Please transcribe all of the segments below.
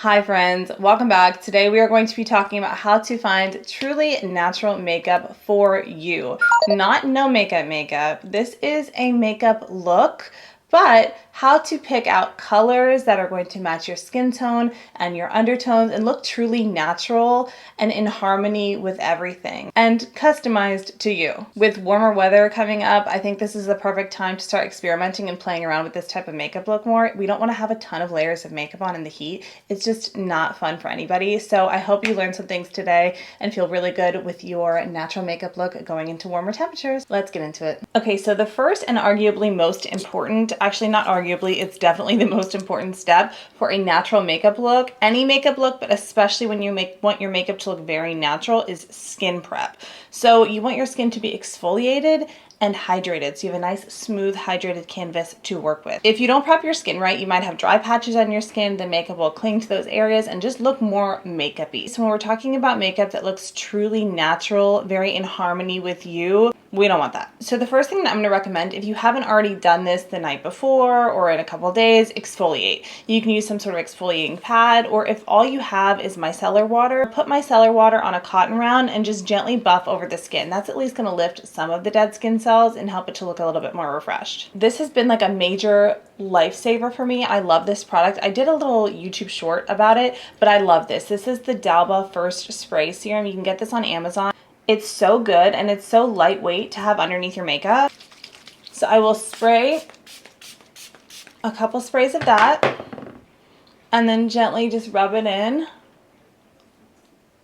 Hi friends, welcome back. Today we are going to be talking about how to find truly natural makeup for you. Not no makeup. This is a makeup look, but how to pick out colors that are going to match your skin tone and your undertones and look truly natural and in harmony with everything and customized to you. With warmer weather coming up, I think this is the perfect time to start experimenting and playing around with this type of makeup look more. We don't want to have a ton of layers of makeup on in the heat. It's just not fun for anybody. So I hope you learned some things today and feel really good with your natural makeup look going into warmer temperatures. Let's get into it. Okay, so the first and arguably most important, actually not arguably, it's definitely the most important step for a natural makeup look, any makeup look, but especially when you want your makeup to look very natural, is skin prep. So you want your skin to be exfoliated and hydrated, so you have a nice smooth hydrated canvas to work with. If you don't prep your skin right, you might have dry patches on your skin. The makeup will cling to those areas and just look more makeup-y. So when we're talking about makeup that looks truly natural, very in harmony with you, we don't want that. So the first thing that I'm going to recommend, if you haven't already done this the night before or in a couple days, exfoliate. You can use some sort of exfoliating pad, or if all you have is micellar water, put micellar water on a cotton round and just gently buff over the skin. That's at least going to lift some of the dead skin cells and help it to look a little bit more refreshed. This has been like a major lifesaver for me. I love this product. I did a little YouTube short about it, but I love this. This is the Dalba First Spray Serum. You can get this on Amazon. It's so good and it's so lightweight to have underneath your makeup. So I will spray a couple sprays of that and then gently just rub it in.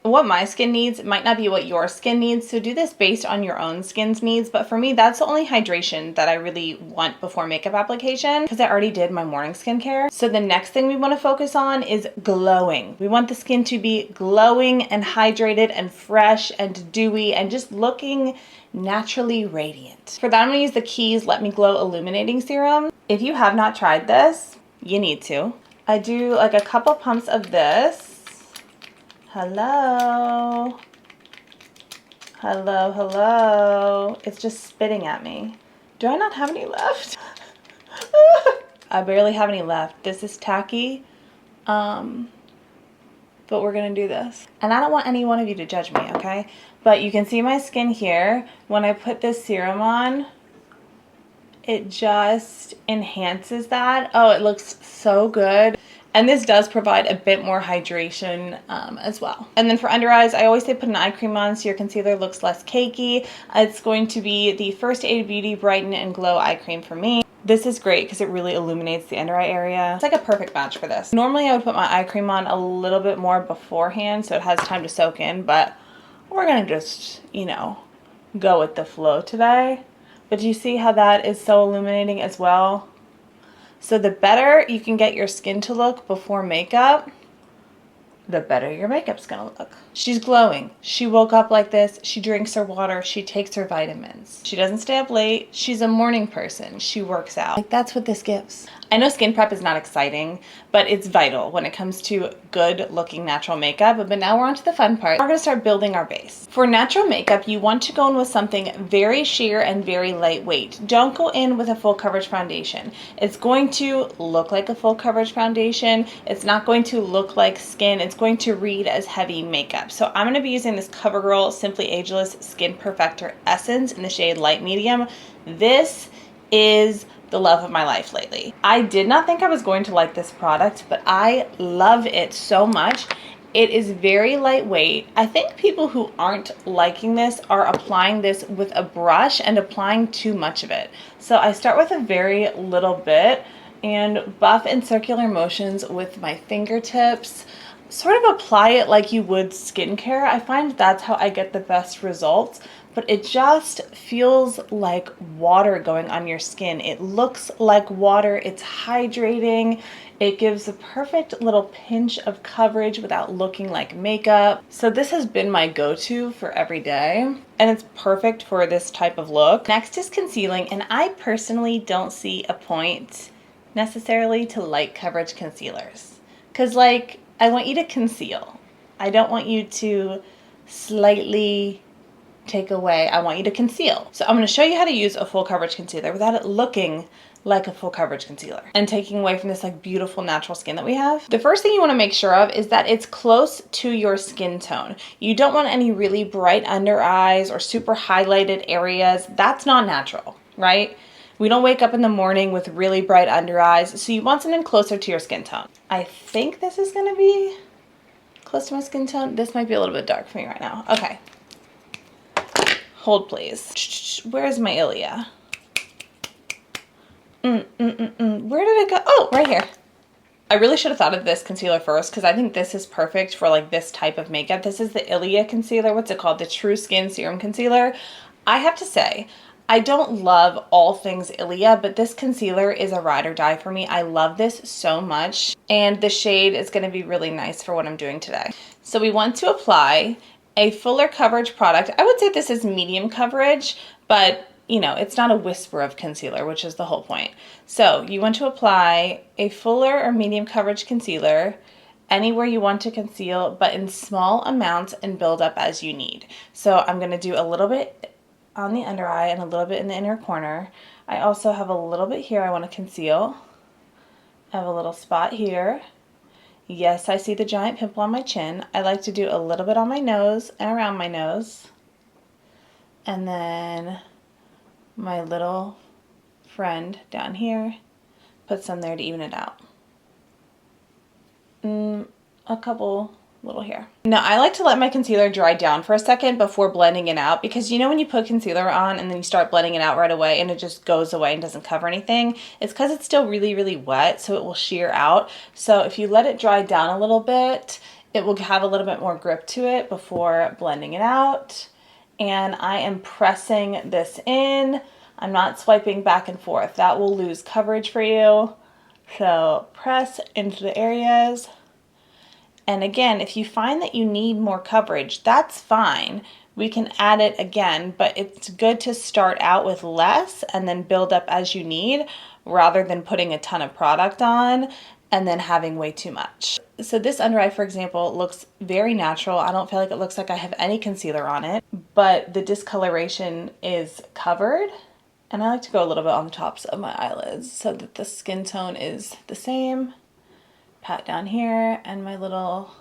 What my skin needs might not be what your skin needs, so do this based on your own skin's needs. But for me, that's the only hydration that I really want before makeup application, because I already did my morning skincare. So the next thing we want to focus on is glowing. We want the skin to be glowing and hydrated and fresh and dewy and just looking naturally radiant. For that, I'm going to use the Keys Let Me Glow Illuminating Serum. If you have not tried this, you need to. I do like a couple pumps of this. Hello. Hello, hello. It's just spitting at me. Do I not have any left? I barely have any left. This is tacky. But we're gonna do this. And I don't want any one of you to judge me, okay? But you can see my skin here. When I put this serum on, it just enhances that. Oh, it looks so good. And this does provide a bit more hydration as well. And then for under eyes, I always say put an eye cream on so your concealer looks less cakey. It's going to be the First Aid Beauty Brighten and Glow Eye Cream for me. This is great because it really illuminates the under eye area. It's like a perfect match for this. Normally I would put my eye cream on a little bit more beforehand so it has time to soak in, but we're gonna just, you know, go with the flow today. But do you see how that is so illuminating as well? So the better you can get your skin to look before makeup, the better your makeup's gonna look. She's glowing. She woke up like this. She drinks her water. She takes her vitamins. She doesn't stay up late. She's a morning person. She works out. Like, that's what this gives. I know skin prep is not exciting, but it's vital when it comes to good looking natural makeup. But now we're on to the fun part. We're gonna start building our base. For natural makeup, you want to go in with something very sheer and very lightweight. Don't go in with a full coverage foundation. It's going to look like a full coverage foundation. It's not going to look like skin. It's going to read as heavy makeup. So I'm gonna be using this CoverGirl Simply Ageless Skin Perfector Essence in the shade Light Medium. This is the love of my life lately. I did not think I was going to like this product, but I love it so much. It is very lightweight. I think people who aren't liking this are applying this with a brush and applying too much of it. So I start with a very little bit and buff in circular motions with my fingertips. Sort of apply it like you would skincare. I find that's how I get the best results, but it just feels like water going on your skin. It looks like water, it's hydrating. It gives a perfect little pinch of coverage without looking like makeup. So this has been my go-to for every day, and it's perfect for this type of look. Next is concealing, and I personally don't see a point necessarily to light coverage concealers. Cause like, I want you to conceal. I don't want you to slightly take away. I want you to conceal. So I'm going to show you how to use a full coverage concealer without it looking like a full coverage concealer and taking away from this like beautiful natural skin that we have. The first thing you want to make sure of is that it's close to your skin tone. You don't want any really bright under eyes or super highlighted areas. That's not natural, right? We don't wake up in the morning with really bright under eyes, so you want something closer to your skin tone. I think this is going to be close to my skin tone. This might be a little bit dark for me right now. Okay. Hold please. Where's my Ilia? Where did it go? Oh, right here. I really should have thought of this concealer first because I think this is perfect for like this type of makeup. This is the Ilia concealer. What's it called? The True Skin Serum Concealer. I have to say, I don't love all things Ilia, but this concealer is a ride or die for me. I love this so much, and the shade is going to be really nice for what I'm doing today. So we want to apply a fuller coverage product. I would say this is medium coverage, but you know, it's not a whisper of concealer, which is the whole point. So you want to apply a fuller or medium coverage concealer anywhere you want to conceal, but in small amounts and build up as you need. So I'm going to do a little bit on the under eye and a little bit in the inner corner. I also have a little bit here I want to conceal. I have a little spot here. Yes, I see the giant pimple on my chin. I like to do a little bit on my nose and around my nose. And then my little friend down here, put some there to even it out. A couple little here. Now I like to let my concealer dry down for a second before blending it out, because you know when you put concealer on and then you start blending it out right away and it just goes away and doesn't cover anything, it's because it's still really, really wet, so it will sheer out. So if you let it dry down a little bit, it will have a little bit more grip to it before blending it out. And I am pressing this in. I'm not swiping back and forth. That will lose coverage for you. So press into the areas. And again, if you find that you need more coverage, that's fine. We can add it again, but it's good to start out with less and then build up as you need, rather than putting a ton of product on and then having way too much. So this under eye, for example, looks very natural. I don't feel like it looks like I have any concealer on it, but the discoloration is covered. And I like to go a little bit on the tops of my eyelids so that the skin tone is the same. Pat down here and my little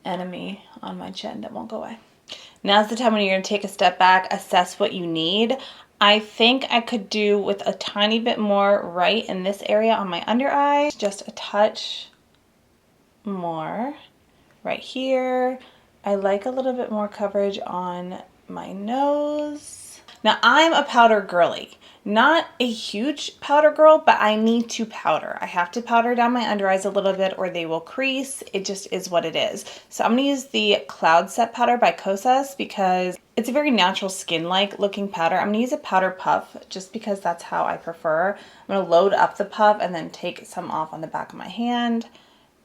enemy on my chin that won't go away. Now's the time when you're going to take a step back, assess what you need. I think I could do with a tiny bit more right in this area on my under eye. Just a touch more right here. I like a little bit more coverage on my nose. Now I'm a powder girly. Not a huge powder girl, but I need to powder. I have to powder down my under eyes a little bit or they will crease. It just is what it is. So I'm gonna use the Cloud Set powder by Kosas because it's a very natural skin-like looking powder. I'm gonna use a powder puff just because that's how I prefer. I'm gonna load up the puff and then take some off on the back of my hand.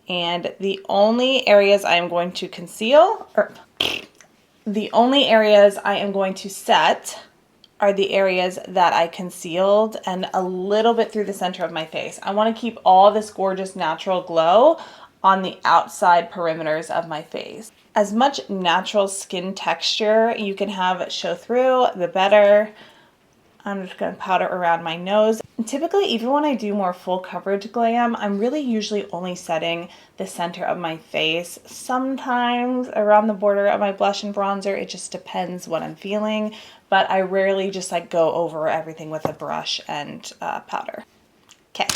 And the only areas I am going to conceal, or the only areas I am going to set are the areas that I concealed and a little bit through the center of my face. I want to keep all this gorgeous natural glow on the outside perimeters of my face. As much natural skin texture you can have show through, the better. I'm just going to powder around my nose. And typically, even when I do more full coverage glam, I'm really usually only setting the center of my face. Sometimes around the border of my blush and bronzer. It just depends what I'm feeling. But I rarely just like go over everything with a brush and powder. Okay.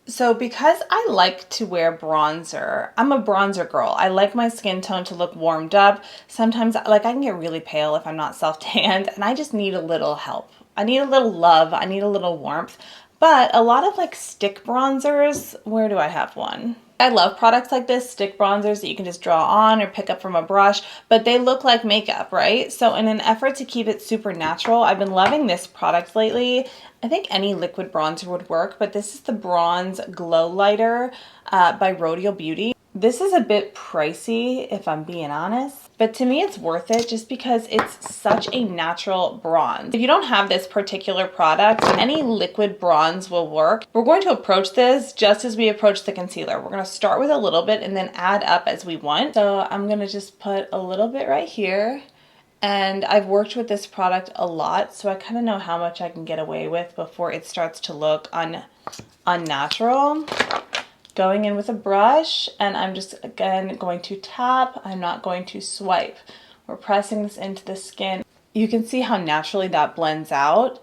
So because I like to wear bronzer, I'm a bronzer girl. I like my skin tone to look warmed up. Sometimes like I can get really pale if I'm not self-tanned and I just need a little help. I need a little love. I need a little warmth. But a lot of like stick bronzers, where do I have one? I love products like this, stick bronzers that you can just draw on or pick up from a brush, but they look like makeup, right? So in an effort to keep it super natural, I've been loving this product lately. I think any liquid bronzer would work, but this is the Bronze Glow Lighter by Rodial Beauty. This is a bit pricey, if I'm being honest, but to me it's worth it just because it's such a natural bronze. If you don't have this particular product, any liquid bronze will work. We're going to approach this just as we approach the concealer. We're going to start with a little bit and then add up as we want. So I'm going to just put a little bit right here And I've worked with this product a lot, so I kind of know how much I can get away with before it starts to look unnatural. Going in with a brush, and I'm just, again, going to tap. I'm not going to swipe. We're pressing this into the skin. You can see how naturally that blends out.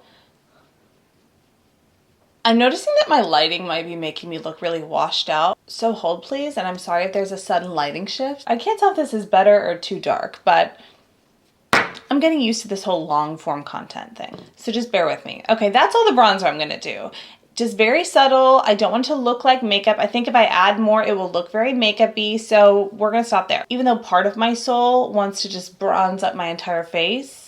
I'm noticing that my lighting might be making me look really washed out. So hold please, and I'm sorry if there's a sudden lighting shift. I can't tell if this is better or too dark, but I'm getting used to this whole long form content thing. So just bear with me. Okay, that's all the bronzer I'm gonna do. Just very subtle. I don't want it to look like makeup. I think if I add more, it will look very makeup-y, so we're gonna stop there. Even though part of my soul wants to just bronze up my entire face,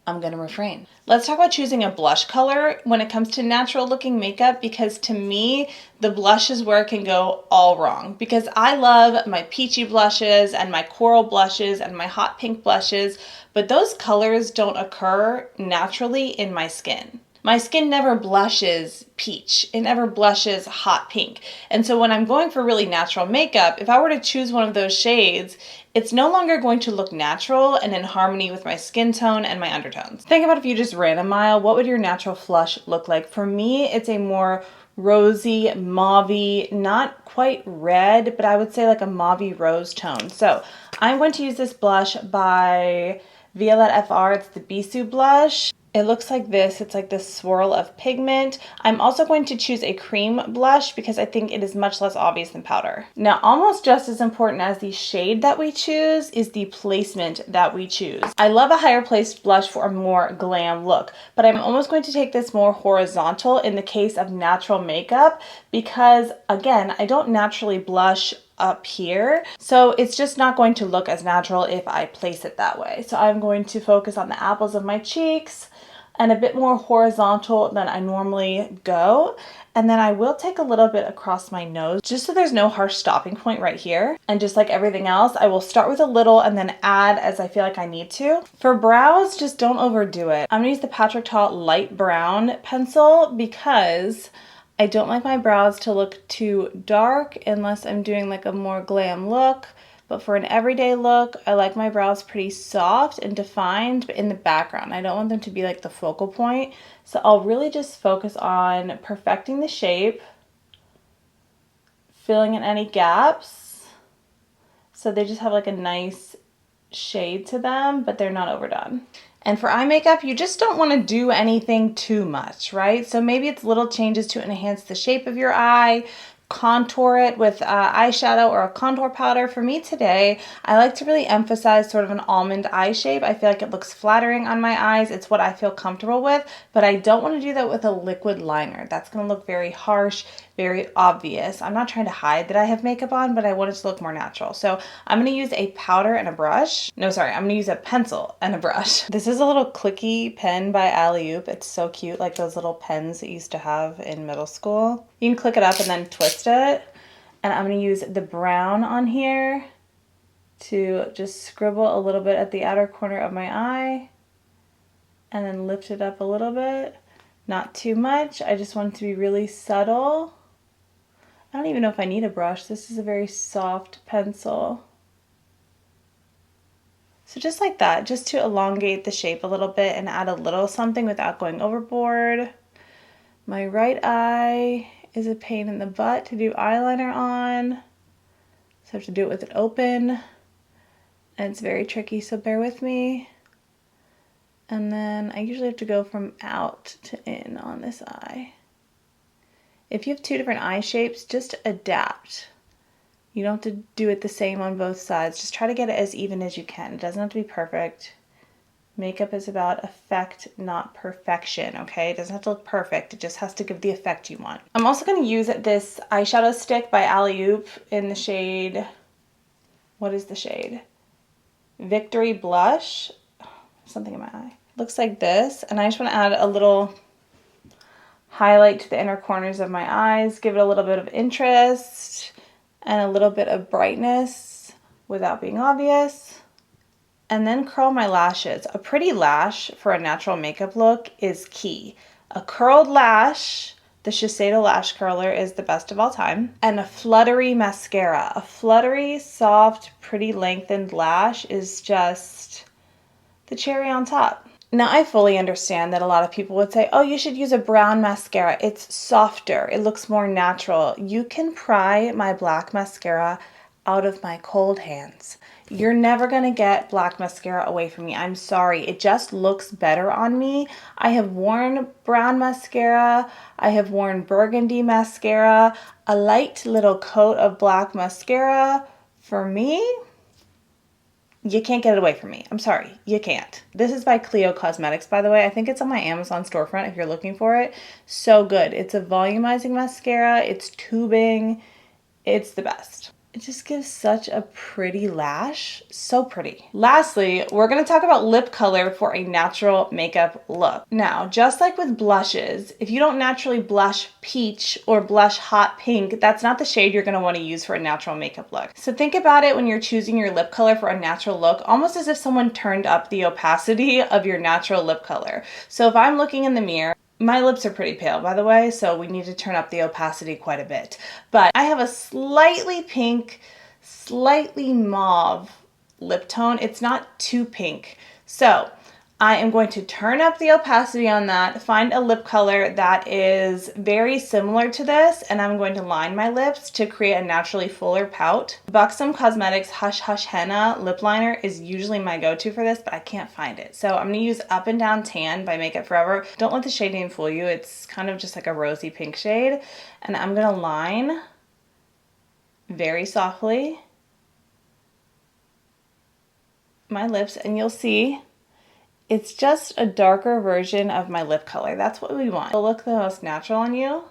I'm gonna refrain. Let's talk about choosing a blush color when it comes to natural looking makeup, because to me, the blush is where it can go all wrong, because I love my peachy blushes and my coral blushes and my hot pink blushes, but those colors don't occur naturally in my skin. My skin never blushes peach. It never blushes hot pink. And so when I'm going for really natural makeup, if I were to choose one of those shades, it's no longer going to look natural and in harmony with my skin tone and my undertones. Think about if you just ran a mile, what would your natural flush look like? For me, it's a more rosy, mauvey, not quite red, but I would say like a mauvey rose tone. So I'm going to use this blush by Violette FR. It's the Bisou blush. It looks like this. It's like this swirl of pigment. I'm also going to choose a cream blush because I think it is much less obvious than powder. Now, almost just as important as the shade that we choose is the placement that we choose. I love a higher placed blush for a more glam look, but I'm almost going to take this more horizontal in the case of natural makeup because, again, I don't naturally blush up here, so it's just not going to look as natural if I place it that way. So I'm going to focus on the apples of my cheeks and a bit more horizontal than I normally go. And then I will take a little bit across my nose just so there's no harsh stopping point right here. And just like everything else, I will start with a little and then add as I feel like I need to. For brows, just don't overdo it. I'm gonna use the Patrick Ta light brown pencil because I don't like my brows to look too dark unless I'm doing like a more glam look. But for an everyday look, I like my brows pretty soft and defined, but in the background. I don't want them to be like the focal point. So I'll really just focus on perfecting the shape, filling in any gaps, so they just have like a nice shade to them, but they're not overdone. And for eye makeup, you just don't want to do anything too much, right? So maybe it's little changes to enhance the shape of your eye, contour it with eyeshadow or a contour powder. For me today, I like to really emphasize sort of an almond eye shape. I feel like it looks flattering on my eyes. It's what I feel comfortable with, but I don't want to do that with a liquid liner. That's going to look very harsh, very obvious. I'm not trying to hide that I have makeup on, but I want it to look more natural. So I'm going to use a powder and a brush. No, sorry, I'm going to use a pencil and a brush. This is a little clicky pen by Alley-oop. It's so cute, like those little pens that you used to have in middle school. You can click it up and then twist it. And I'm going to use the brown on here to just scribble a little bit at the outer corner of my eye and then lift it up a little bit. Not too much. I just want it to be really subtle. I don't even know if I need a brush. This is a very soft pencil. So just like that, just to elongate the shape a little bit and add a little something without going overboard. My right eye is a pain in the butt to do eyeliner on. So I have to do it with it open. And it's very tricky, so bear with me. And then I usually have to go from out to in on this eye. If you have two different eye shapes, just adapt. You don't have to do it the same on both sides. Just try to get it as even as you can. It doesn't have to be perfect. Makeup is about effect, not perfection, okay? It doesn't have to look perfect. It just has to give the effect you want. I'm also going to use this eyeshadow stick by Alley-oop in the shade, what is the shade? Victory Blush. Something in my eye. Looks like this, and I just want to add a little highlight to the inner corners of my eyes, give it a little bit of interest and a little bit of brightness without being obvious. And then curl my lashes. A pretty lash for a natural makeup look is key. A curled lash, the Shiseido lash curler, is the best of all time. And a fluttery mascara. A fluttery, soft, pretty lengthened lash is just the cherry on top. Now, I fully understand that a lot of people would say, oh, you should use a brown mascara. It's softer. It looks more natural. You can pry my black mascara out of my cold hands. You're never going to get black mascara away from me. I'm sorry. It just looks better on me. I have worn brown mascara. I have worn burgundy mascara. A light little coat of black mascara. For me, you can't get it away from me. I'm sorry, you can't. This is by Clio Cosmetics, by the way. I think it's on my Amazon storefront if you're looking for it. So good. It's a volumizing mascara. It's tubing. It's the best. It just gives such a pretty lash. So pretty. Lastly, we're going to talk about lip color for a natural makeup look. Now, just like with blushes, if you don't naturally blush peach or blush hot pink, that's not the shade you're going to want to use for a natural makeup look. So think about it when you're choosing your lip color for a natural look, almost as if someone turned up the opacity of your natural lip color. So if I'm looking in the mirror, my lips are pretty pale, by the way, so we need to turn up the opacity quite a bit. But I have a slightly pink, slightly mauve lip tone. It's not too pink. So I am going to turn up the opacity on that, find a lip color that is very similar to this, and I'm going to line my lips to create a naturally fuller pout. Buxom Cosmetics Hush Hush Henna lip liner is usually my go-to for this, but I can't find it. So I'm going to use Up and Down Tan by Makeup Forever. Don't let the shade name fool you. It's kind of just like a rosy pink shade. And I'm going to line very softly my lips, and you'll see it's just a darker version of my lip color. That's what we want. It'll look the most natural on you.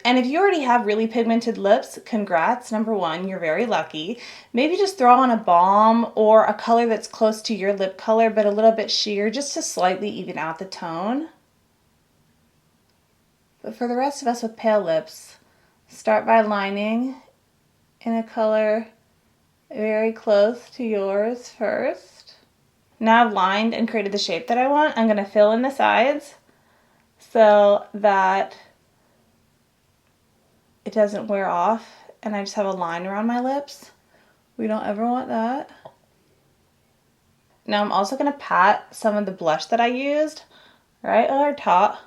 And if you already have really pigmented lips, congrats. Number one, you're very lucky. Maybe just throw on a balm or a color that's close to your lip color, but a little bit sheer, just to slightly even out the tone. But for the rest of us with pale lips, start by lining in a color very close to yours first. Now I've lined and created the shape that I want. I'm going to fill in the sides so that it doesn't wear off and I just have a line around my lips. We don't ever want that. Now I'm also going to pat some of the blush that I used right on our top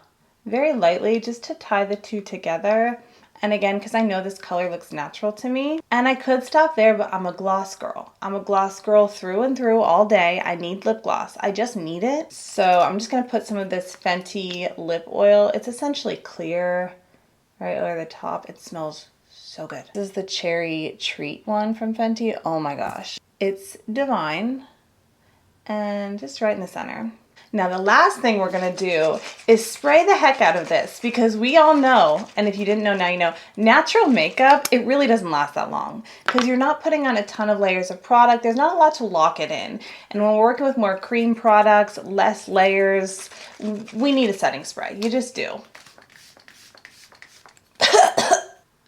very lightly just to tie the two together. And again, because I know this color looks natural to me. And I could stop there, but I'm a gloss girl. I'm a gloss girl through and through all day. I need lip gloss. I just need it. So I'm just going to put some of this Fenty lip oil. It's essentially clear right over the top. It smells so good. This is the Cherry Treat one from Fenty. Oh my gosh. It's divine. And just right in the center. Now the last thing we're going to do is spray the heck out of this, because we all know, and if you didn't know, now you know, natural makeup, it really doesn't last that long because you're not putting on a ton of layers of product. There's not a lot to lock it in. And when we're working with more cream products, less layers, we need a setting spray. You just do.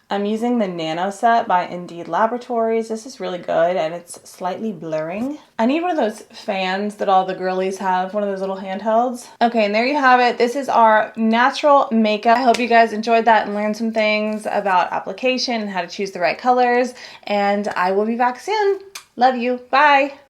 I'm using the Nano Set by Indeed Laboratories. This is really good and it's slightly blurring. I need one of those fans that all the girlies have, one of those little handhelds. Okay, and there you have it. This is our natural makeup. I hope you guys enjoyed that and learned some things about application and how to choose the right colors. And I will be back soon. Love you. Bye.